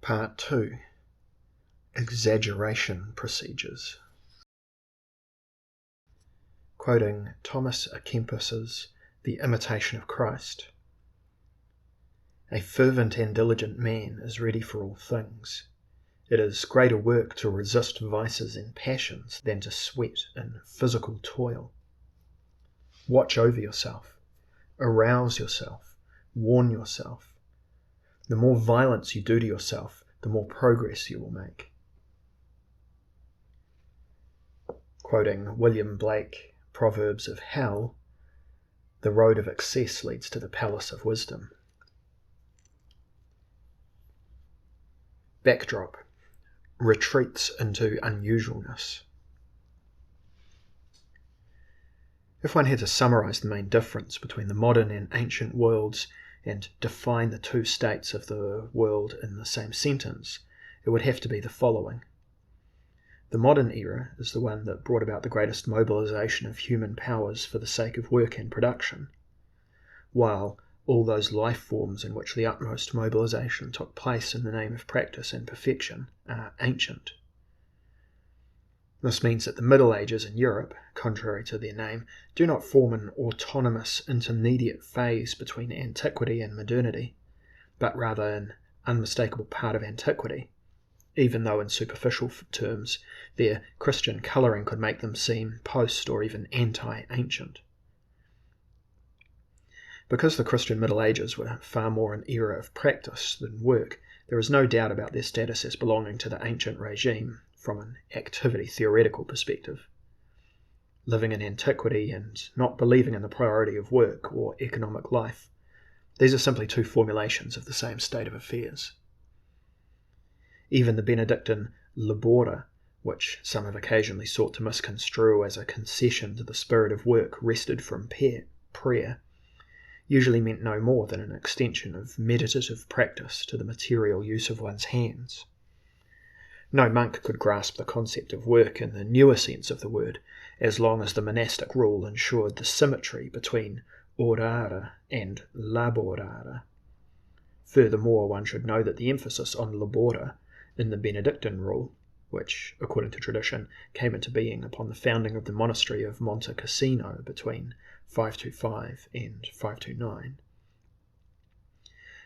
Part 2. Exaggeration Procedures. Quoting Thomas à Kempis's The Imitation of Christ. A fervent and diligent man is ready for all things. It is greater work to resist vices and passions than to sweat in physical toil. Watch over yourself, arouse yourself, warn yourself. The more violence you do to yourself, the more progress you will make. Quoting William Blake, Proverbs of Hell, the road of excess leads to the palace of wisdom. Backdrop. Retreats into unusualness. If one had to summarize the main difference between the modern and ancient worlds and define the two states of the world in the same sentence, it would have to be the following. The modern era is the one that brought about the greatest mobilization of human powers for the sake of work and production, while all those life forms in which the utmost mobilization took place in the name of practice and perfection are ancient. This means that the Middle Ages in Europe, contrary to their name, do not form an autonomous intermediate phase between antiquity and modernity, but rather an unmistakable part of antiquity, even though in superficial terms their Christian colouring could make them seem post or even anti-ancient. Because the Christian Middle Ages were far more an era of practice than work, there is no doubt about their status as belonging to the ancient regime from an activity theoretical perspective. Living in antiquity and not believing in the priority of work or economic life, these are simply two formulations of the same state of affairs. Even the Benedictine labora, which some have occasionally sought to misconstrue as a concession to the spirit of work wrested from prayer, usually meant no more than an extension of meditative practice to the material use of one's hands. No monk could grasp the concept of work in the newer sense of the word, as long as the monastic rule ensured the symmetry between orare and laborare. Furthermore, one should know that the emphasis on labora in the Benedictine rule, which, according to tradition, came into being upon the founding of the monastery of Monte Cassino between 525 and 529,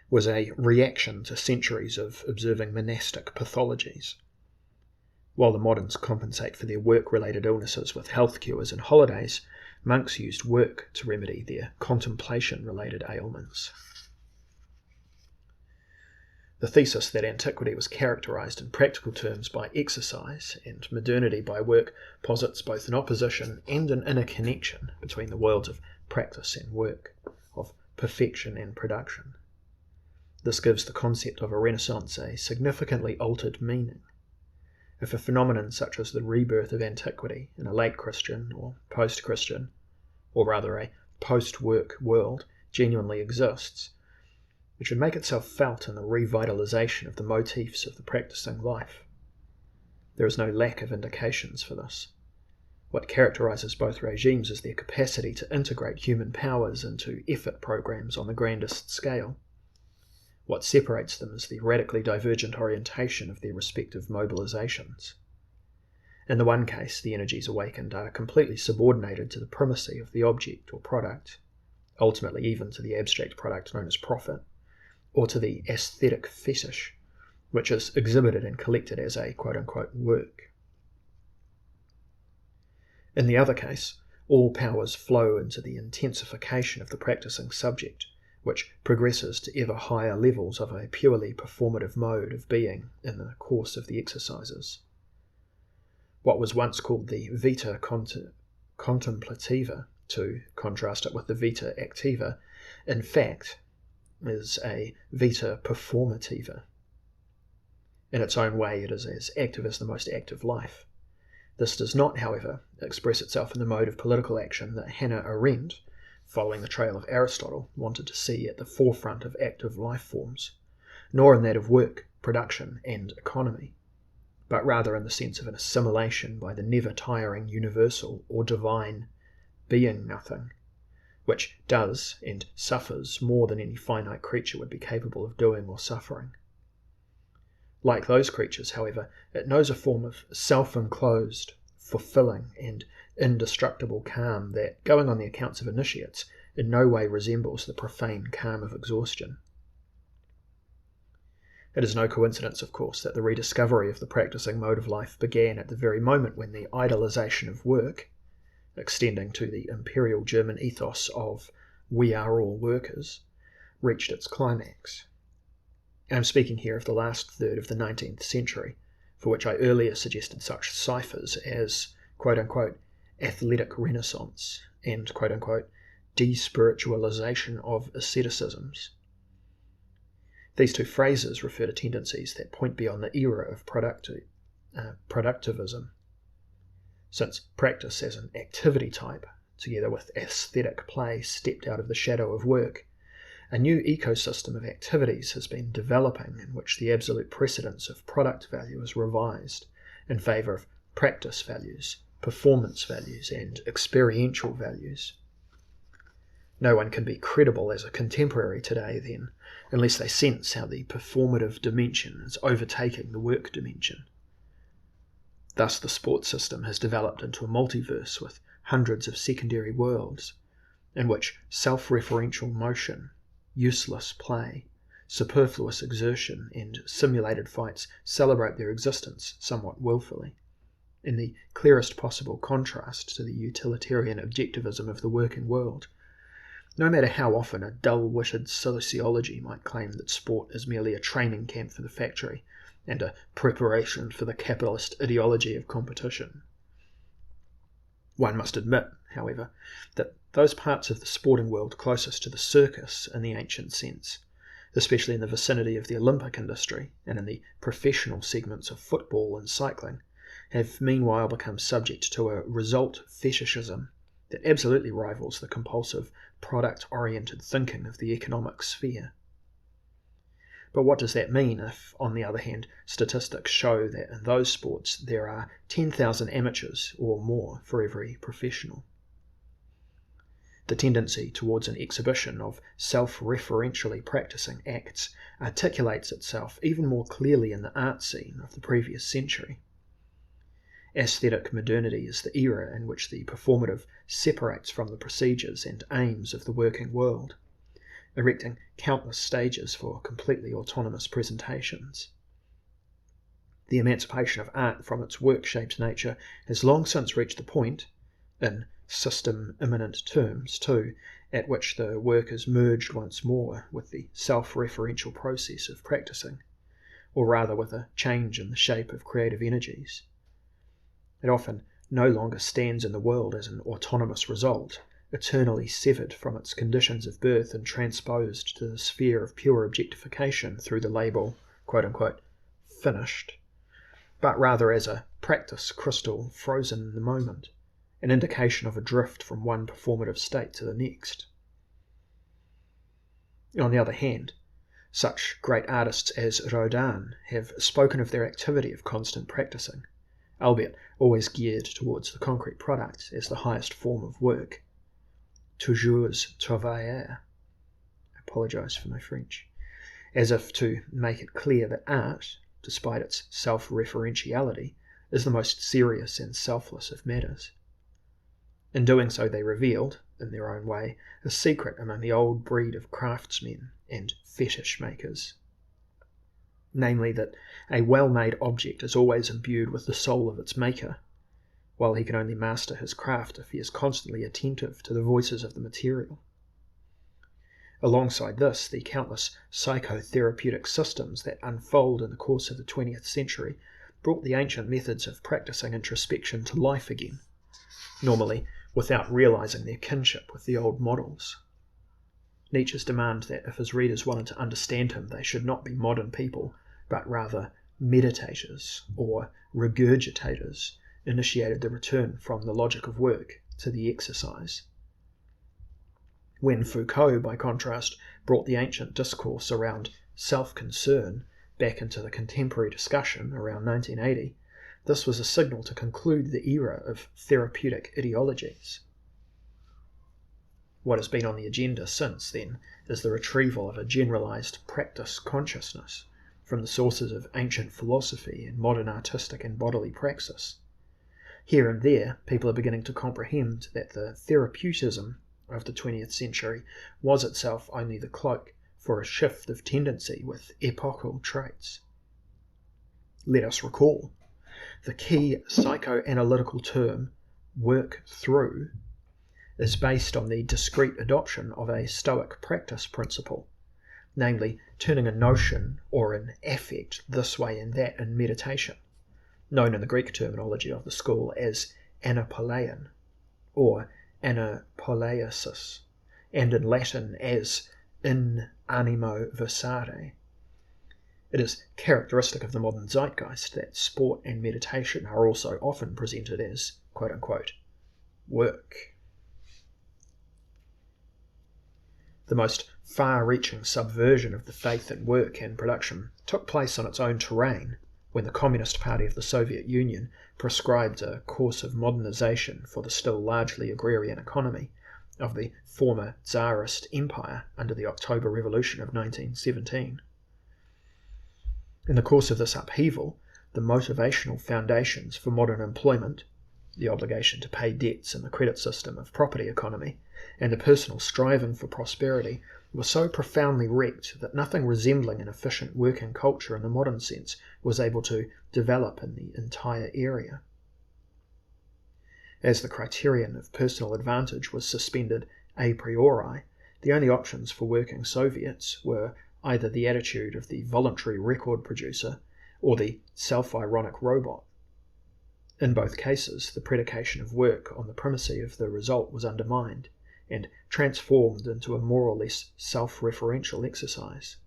was a reaction to centuries of observing monastic pathologies. While the moderns compensate for their work-related illnesses with health cures and holidays, monks used work to remedy their contemplation-related ailments. The thesis that antiquity was characterized in practical terms by exercise and modernity by work posits both an opposition and an inner connection between the worlds of practice and work, of perfection and production. This gives the concept of a Renaissance a significantly altered meaning. If a phenomenon such as the rebirth of antiquity in a late Christian or post-Christian, or rather a post-work world, genuinely exists, it should make itself felt in the revitalization of the motifs of the practicing life. There is no lack of indications for this. What characterizes both regimes is their capacity to integrate human powers into effort programs on the grandest scale. What separates them is the radically divergent orientation of their respective mobilizations. In the one case, the energies awakened are completely subordinated to the primacy of the object or product, ultimately even to the abstract product known as profit, or to the aesthetic fetish, which is exhibited and collected as a quote-unquote work. In the other case, all powers flow into the intensification of the practicing subject, which progresses to ever higher levels of a purely performative mode of being in the course of the exercises. What was once called the vita contemplativa, to contrast it with the vita activa, in fact is a vita performativa. In its own way, it is as active as the most active life. This does not, however, express itself in the mode of political action that Hannah Arendt, following the trail of Aristotle, wanted to see at the forefront of active life forms, nor in that of work, production, and economy, but rather in the sense of an assimilation by the never-tiring universal or divine being nothing, which does and suffers more than any finite creature would be capable of doing or suffering. Like those creatures, however, it knows a form of self-enclosed, fulfilling, and indestructible calm that, going on the accounts of initiates, in no way resembles the profane calm of exhaustion. It is no coincidence, of course, that the rediscovery of the practicing mode of life began at the very moment when the idolization of work, extending to the imperial German ethos of "we are all workers," reached its climax. I am speaking here of the last third of the 19th century, for which I earlier suggested such ciphers as quote-unquote athletic renaissance and quote-unquote despiritualization of asceticisms. These two phrases refer to tendencies that point beyond the era of productivism, since practice as an activity type, together with aesthetic play, stepped out of the shadow of work. A new ecosystem of activities has been developing in which the absolute precedence of product value is revised in favour of practice values, performance values, and experiential values. No one can be credible as a contemporary today, then, unless they sense how the performative dimension is overtaking the work dimension. Thus the sports system has developed into a multiverse with hundreds of secondary worlds, in which self-referential motion, useless play, superfluous exertion, and simulated fights celebrate their existence somewhat willfully, in the clearest possible contrast to the utilitarian objectivism of the working world. No matter how often a dull-witted sociology might claim that sport is merely a training camp for the factory and a preparation for the capitalist ideology of competition. One must admit, however, that those parts of the sporting world closest to the circus in the ancient sense, especially in the vicinity of the Olympic industry and in the professional segments of football and cycling, have meanwhile become subject to a result fetishism that absolutely rivals the compulsive, product-oriented thinking of the economic sphere. But what does that mean if, on the other hand, statistics show that in those sports there are 10,000 amateurs or more for every professional? The tendency towards an exhibition of self-referentially practicing acts articulates itself even more clearly in the art scene of the previous century. Aesthetic modernity is the era in which the performative separates from the procedures and aims of the working world, erecting countless stages for completely autonomous presentations. The emancipation of art from its work-shaped nature has long since reached the point, in system-immanent terms too, at which the work is merged once more with the self-referential process of practicing, or rather with a change in the shape of creative energies. It often no longer stands in the world as an autonomous result, eternally severed from its conditions of birth and transposed to the sphere of pure objectification through the label, quote-unquote, finished, but rather as a practice crystal frozen in the moment, an indication of a drift from one performative state to the next. On the other hand, such great artists as Rodin have spoken of their activity of constant practicing, albeit always geared towards the concrete product as the highest form of work. Toujours travailler. I apologise for my French. As if to make it clear that art, despite its self-referentiality, is the most serious and selfless of matters. In doing so they revealed, in their own way, a secret among the old breed of craftsmen and fetish makers. Namely that a well-made object is always imbued with the soul of its maker, while he can only master his craft if he is constantly attentive to the voices of the material. Alongside this, the countless psychotherapeutic systems that unfold in the course of the 20th century brought the ancient methods of practicing introspection to life again, normally without realizing their kinship with the old models. Nietzsche's demand that if his readers wanted to understand him, they should not be modern people, but rather meditators or regurgitators, initiated the return from the logic of work to the exercise. When Foucault, by contrast, brought the ancient discourse around self-concern back into the contemporary discussion around 1980, this was a signal to conclude the era of therapeutic ideologies. What has been on the agenda since then is the retrieval of a generalized practice consciousness from the sources of ancient philosophy and modern artistic and bodily praxis. Here and there, people are beginning to comprehend that the therapeutism of the 20th century was itself only the cloak for a shift of tendency with epochal traits. Let us recall, the key psychoanalytical term, work through, is based on the discrete adoption of a Stoic practice principle, namely turning a notion or an affect this way and that in meditation, known in the Greek terminology of the school as anapoleion or anapoleiasis, and in Latin as in animo versare. It is characteristic of the modern zeitgeist that sport and meditation are also often presented as, quote-unquote, work. The most far-reaching subversion of the faith in work and production took place on its own terrain when the Communist Party of the Soviet Union prescribed a course of modernization for the still largely agrarian economy of the former Tsarist Empire under the October Revolution of 1917. In the course of this upheaval, the motivational foundations for modern employment, the obligation to pay debts in the credit system of property economy, and the personal striving for prosperity were so profoundly wrecked that nothing resembling an efficient working culture in the modern sense was able to develop in the entire area. As the criterion of personal advantage was suspended a priori, the only options for working Soviets were either the attitude of the voluntary record producer or the self-ironic robot. In both cases, the predication of work on the primacy of the result was undermined and transformed into a more or less self-referential exercise.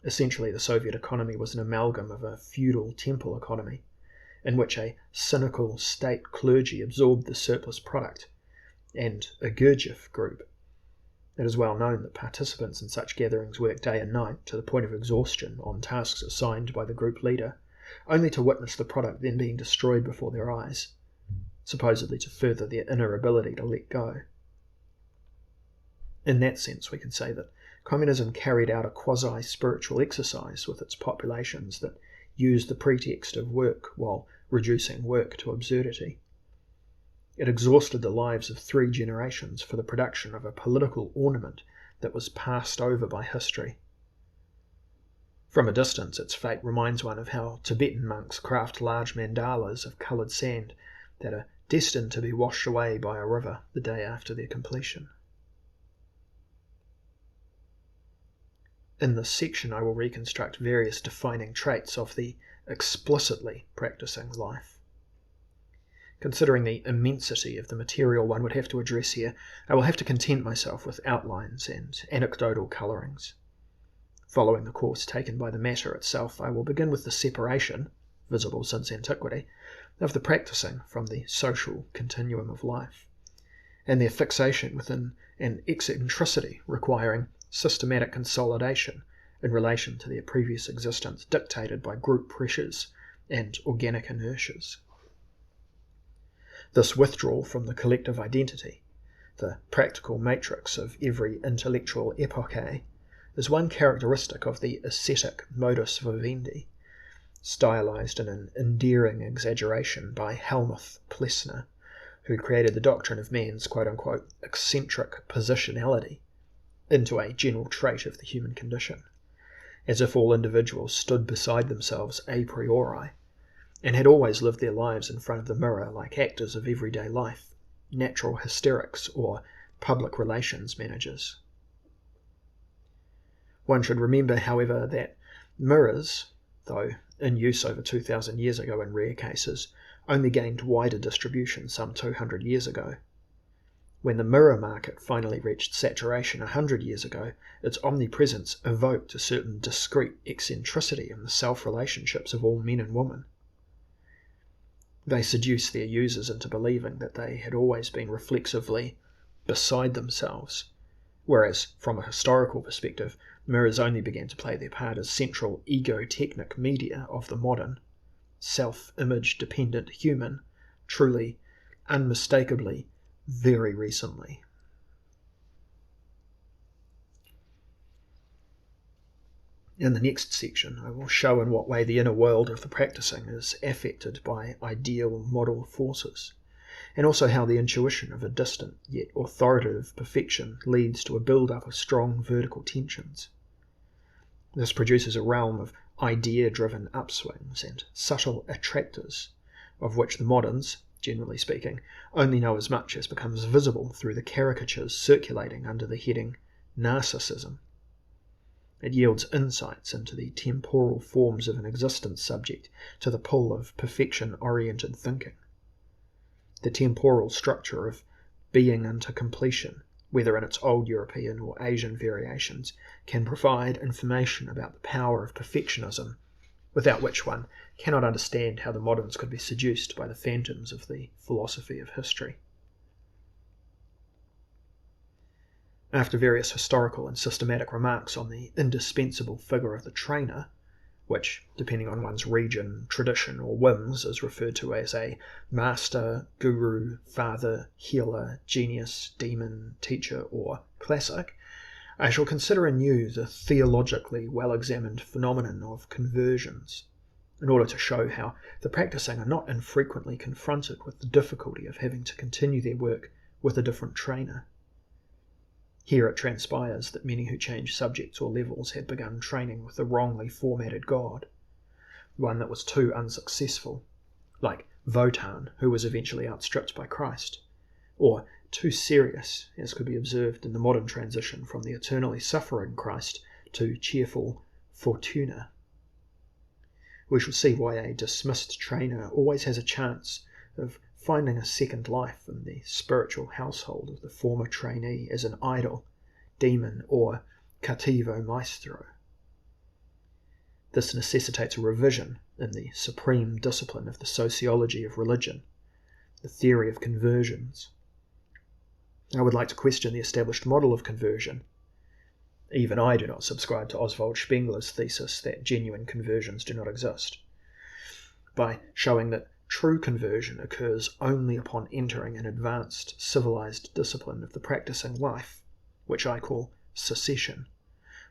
Essentially, the Soviet economy was an amalgam of a feudal temple economy, in which a cynical state clergy absorbed the surplus product, and a Gurdjieff group. It is well known that participants in such gatherings work day and night to the point of exhaustion on tasks assigned by the group leader, only to witness the product then being destroyed before their eyes, supposedly to further their inner ability to let go. In that sense, we can say that communism carried out a quasi-spiritual exercise with its populations that used the pretext of work while reducing work to absurdity. It exhausted the lives of 3 generations for the production of a political ornament that was passed over by history. From a distance, its fate reminds one of how Tibetan monks craft large mandalas of coloured sand that are destined to be washed away by a river the day after their completion. In this section, I will reconstruct various defining traits of the explicitly practicing life. Considering the immensity of the material one would have to address here, I will have to content myself with outlines and anecdotal colourings. Following the course taken by the matter itself, I will begin with the separation, visible since antiquity, of the practicing from the social continuum of life, and their fixation within an eccentricity requiring systematic consolidation in relation to their previous existence dictated by group pressures and organic inertias. This withdrawal from the collective identity, the practical matrix of every intellectual epoche, is one characteristic of the ascetic modus vivendi, stylized in an endearing exaggeration by Helmuth Plessner, who created the doctrine of man's quote-unquote eccentric positionality into a general trait of the human condition, as if all individuals stood beside themselves a priori, and had always lived their lives in front of the mirror like actors of everyday life, natural hysterics or public relations managers. One should remember, however, that mirrors, though in use over 2,000 years ago in rare cases, only gained wider distribution some 200 years ago. When the mirror market finally reached saturation 100 years ago, its omnipresence evoked a certain discrete eccentricity in the self-relationships of all men and women. They seduced their users into believing that they had always been reflexively beside themselves, whereas, from a historical perspective, mirrors only began to play their part as central ego-technic media of the modern, self-image dependent human, truly, unmistakably, very recently. In the next section, I will show in what way the inner world of the practicing is affected by ideal model forces, and also how the intuition of a distant yet authoritative perfection leads to a build-up of strong vertical tensions. This produces a realm of idea-driven upswings and subtle attractors, of which the moderns, generally speaking, only know as much as becomes visible through the caricatures circulating under the heading narcissism. It yields insights into the temporal forms of an existence subject to the pull of perfection-oriented thinking. The temporal structure of being unto completion, whether in its old European or Asian variations, can provide information about the power of perfectionism, without which one cannot understand how the moderns could be seduced by the phantoms of the philosophy of history. After various historical and systematic remarks on the indispensable figure of the trainer, which, depending on one's region, tradition, or whims, is referred to as a master, guru, father, healer, genius, demon, teacher, or classic, I shall consider anew the theologically well-examined phenomenon of conversions, in order to show how the practicing are not infrequently confronted with the difficulty of having to continue their work with a different trainer. Here it transpires that many who change subjects or levels had begun training with the wrongly formatted god, one that was too unsuccessful, like Wotan, who was eventually outstripped by Christ, or too serious, as could be observed in the modern transition from the eternally suffering Christ to cheerful Fortuna. We shall see why a dismissed trainer always has a chance of finding a second life in the spiritual household of the former trainee as an idol, demon, or cattivo maestro. This necessitates a revision in the supreme discipline of the sociology of religion, the theory of conversions. I would like to question the established model of conversion. Even I do not subscribe to Oswald Spengler's thesis that genuine conversions do not exist, by showing that true conversion occurs only upon entering an advanced, civilized discipline of the practicing life, which I call secession,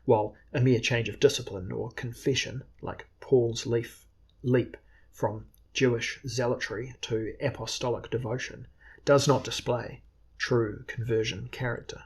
while a mere change of discipline or confession, like Paul's leap from Jewish zealotry to apostolic devotion, does not display true conversion character.